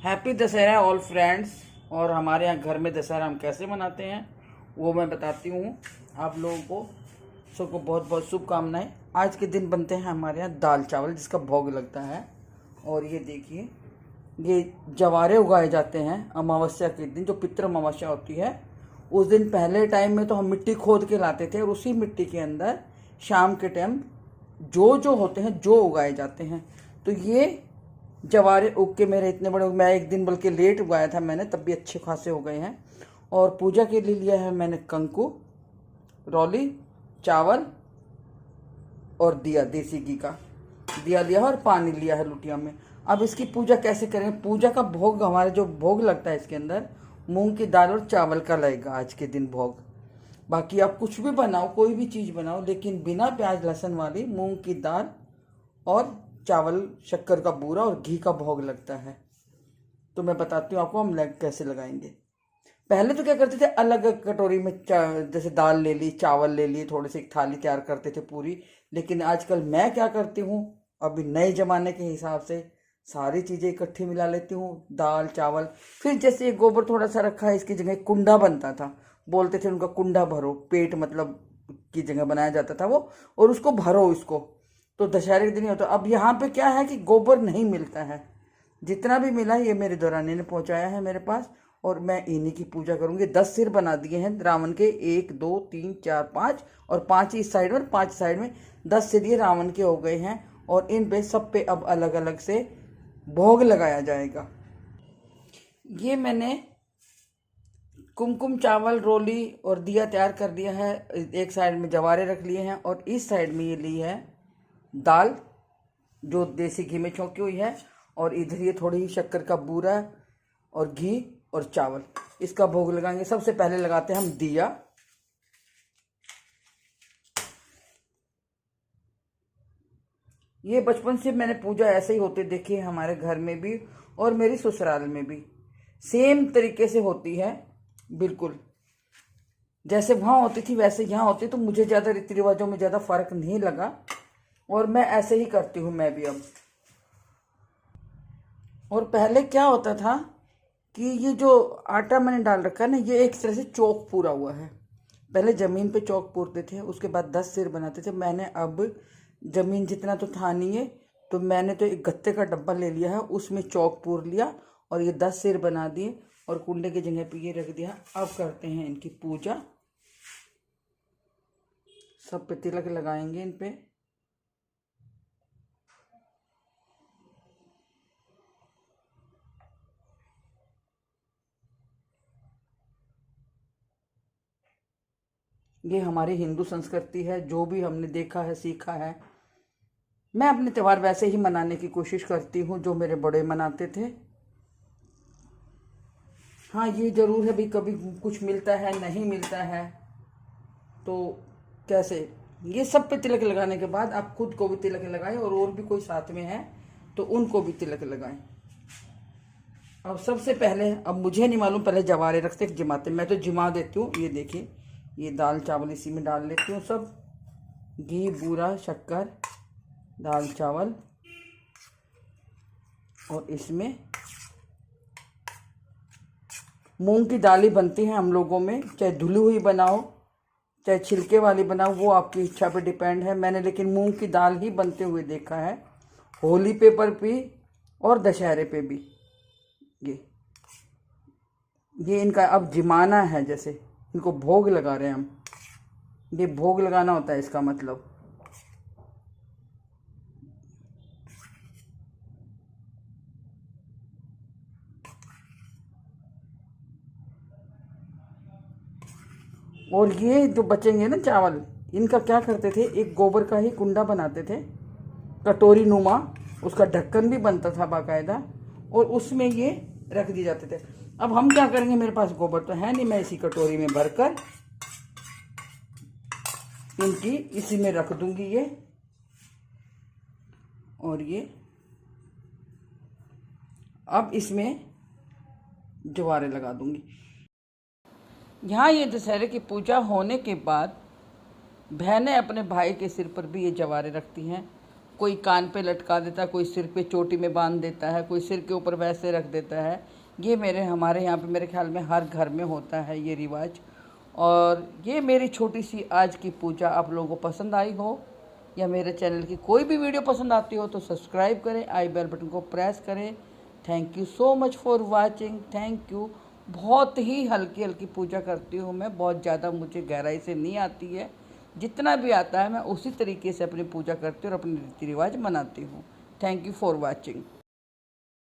Happy Dussehra all friends. और हमारे यहाँ घर में दशहरा हम कैसे मनाते हैं वो मैं बताती हूँ आप लोगों को। सबको बहुत बहुत शुभकामनाएं। आज के दिन बनते हैं हमारे यहाँ दाल चावल जिसका भोग लगता है। और ये देखिए, ये जवारे उगाए जाते हैं अमावस्या के दिन, जो पितृ अमावस्या होती है उस दिन। पहले टाइम में तो हम मिट्टी खोद के लाते थे और उसी मिट्टी के अंदर शाम के टाइम जो होते हैं जो उगाए जाते हैं। तो ये जवारे उग के मेरे इतने बड़े, मैं एक दिन बल्कि लेट उगाया था मैंने, तब भी अच्छे खासे हो गए हैं। और पूजा के लिए लिया है मैंने कंकु, रौली, चावल और दिया, देसी घी का दिया लिया है और पानी लिया है लुटिया में। अब इसकी पूजा कैसे करें? पूजा का भोग, हमारे जो भोग लगता है इसके अंदर मूंग की दाल और चावल का लगेगा आज के दिन भोग। बाकी आप कुछ भी बनाओ, कोई भी चीज़ बनाओ, लेकिन बिना प्याज लहसुन वाली मूंग की दाल और चावल, शक्कर का बूरा और घी का भोग लगता है। तो मैं बताती हूँ आपको हम कैसे लगाएंगे। पहले तो क्या करते थे, अलग कटोरी में जैसे दाल ले ली, चावल ले लिए, थोड़ी सी एक थाली तैयार करते थे पूरी। लेकिन आजकल मैं क्या करती हूँ, अभी नए ज़माने के हिसाब से सारी चीज़ें इकट्ठी मिला लेती हूँ, दाल चावल। फिर जैसे ये गोबर थोड़ा सा रखा है, इसकी जगह कुंडा बनता था, बोलते थे उनका कुंडा भरो, पेट मतलब की जगह बनाया जाता था वो, और उसको भरो इसको। तो दशहरे के दिन ही होता। अब यहाँ पे क्या है कि गोबर नहीं मिलता है, जितना भी मिला ये मेरे दौरानी ने पहुँचाया है मेरे पास, और मैं इन्हीं की पूजा करूँगी। 10 सिर बना दिए हैं रावण के, 1 2 3 4 5, और 5 इस साइड में और 5 साइड में, 10 सिर ये रावण के हो गए हैं। और इन पे सब पे अब अलग अलग से भोग लगाया जाएगा। ये मैंने कुमकुम, चावल, रोली और दिया तैयार कर दिया है। एक साइड में जवारे रख लिए हैं और इस साइड में ये ली है दाल जो देसी घी में छौंकी हुई है, और इधर ये थोड़ी ही शक्कर का बूरा और घी और चावल, इसका भोग लगाएंगे। सबसे पहले लगाते हैं हम दिया। ये बचपन से मैंने पूजा ऐसे ही होते देखी है, हमारे घर में भी और मेरी ससुराल में भी सेम तरीके से होती है, बिल्कुल जैसे वहाँ होती थी वैसे यहाँ होती। तो मुझे ज़्यादा रीति रिवाजों में ज़्यादा फर्क नहीं लगा और मैं ऐसे ही करती हूँ मैं भी अब। और पहले क्या होता था कि ये जो आटा मैंने डाल रखा है ना, ये एक तरह से चौक पूरा हुआ है। पहले ज़मीन पे चौक पूरते थे, उसके बाद 10 सिर बनाते थे। मैंने अब ज़मीन जितना तो था नहीं है, तो मैंने तो एक गत्ते का डब्बा ले लिया है, उसमें चौक पूर लिया और ये 10 सिर बना दिए और कुंडे की जगह पे ये रख दिया। अब करते हैं इनकी पूजा। सब पे तिलक लगाएंगे इन पे। ये हमारी हिंदू संस्कृति है, जो भी हमने देखा है सीखा है। मैं अपने त्यौहार वैसे ही मनाने की कोशिश करती हूँ जो मेरे बड़े मनाते थे। हाँ ये ज़रूर है भी, कभी कुछ मिलता है नहीं मिलता है तो कैसे। ये सब पे तिलक लगाने के बाद आप खुद को भी तिलक लगाएं और भी कोई साथ में है तो उनको भी तिलक लगाएं। अब सबसे पहले, अब मुझे नहीं मालूम पहले जवारे रखते जिमाते, मैं तो जिमा देती हूँ। ये देखिए, ये दाल चावल इसी में डाल लेती हूँ सब, घी, बूरा, शक्कर, दाल चावल, और इसमें मूंग की दाल ही बनती है हम लोगों में, चाहे धुली हुई बनाओ चाहे छिलके वाली बनाओ, वो आपकी इच्छा पे डिपेंड है। मैंने लेकिन मूंग की दाल ही बनते हुए देखा है, होली पे पर भी और दशहरे पे भी। ये इनका अब जिमाना है, जैसे इनको भोग लगा रहे हैं हम। ये भोग लगाना होता है इसका मतलब। और ये जो बचेंगे ना चावल, इनका क्या करते थे, एक गोबर का ही कुंडा बनाते थे, कटोरी नुमा, उसका ढक्कन भी बनता था बाकायदा, और उसमें ये रख दिए जाते थे। अब हम क्या करेंगे, मेरे पास गोबर तो है नहीं, मैं इसी कटोरी में भरकर इनकी इसी में रख दूंगी ये, और ये अब इसमें जवारे लगा दूंगी। यहाँ ये दशहरे की पूजा होने के बाद बहनें अपने भाई के सिर पर भी ये जवारे रखती हैं कोई कान पे लटका देता है, कोई सिर पे चोटी में बांध देता है, कोई सिर के ऊपर वैसे रख देता है। ये हमारे यहाँ पे मेरे ख्याल में हर घर में होता है ये रिवाज। और ये मेरी छोटी सी आज की पूजा आप लोगों को पसंद आई हो, या मेरे चैनल की कोई भी वीडियो पसंद आती हो तो सब्सक्राइब करें, आई बेल बटन को प्रेस करें। Thank you so much for watching, thank you. बहुत ही हल्की हल्की पूजा करती हूँ मैं, बहुत ज़्यादा मुझे गहराई से नहीं आती है। जितना भी आता है मैं उसी तरीके से अपनी पूजा करती हूँ और अपने रीति रिवाज मनाती हूँ। Thank you for watching.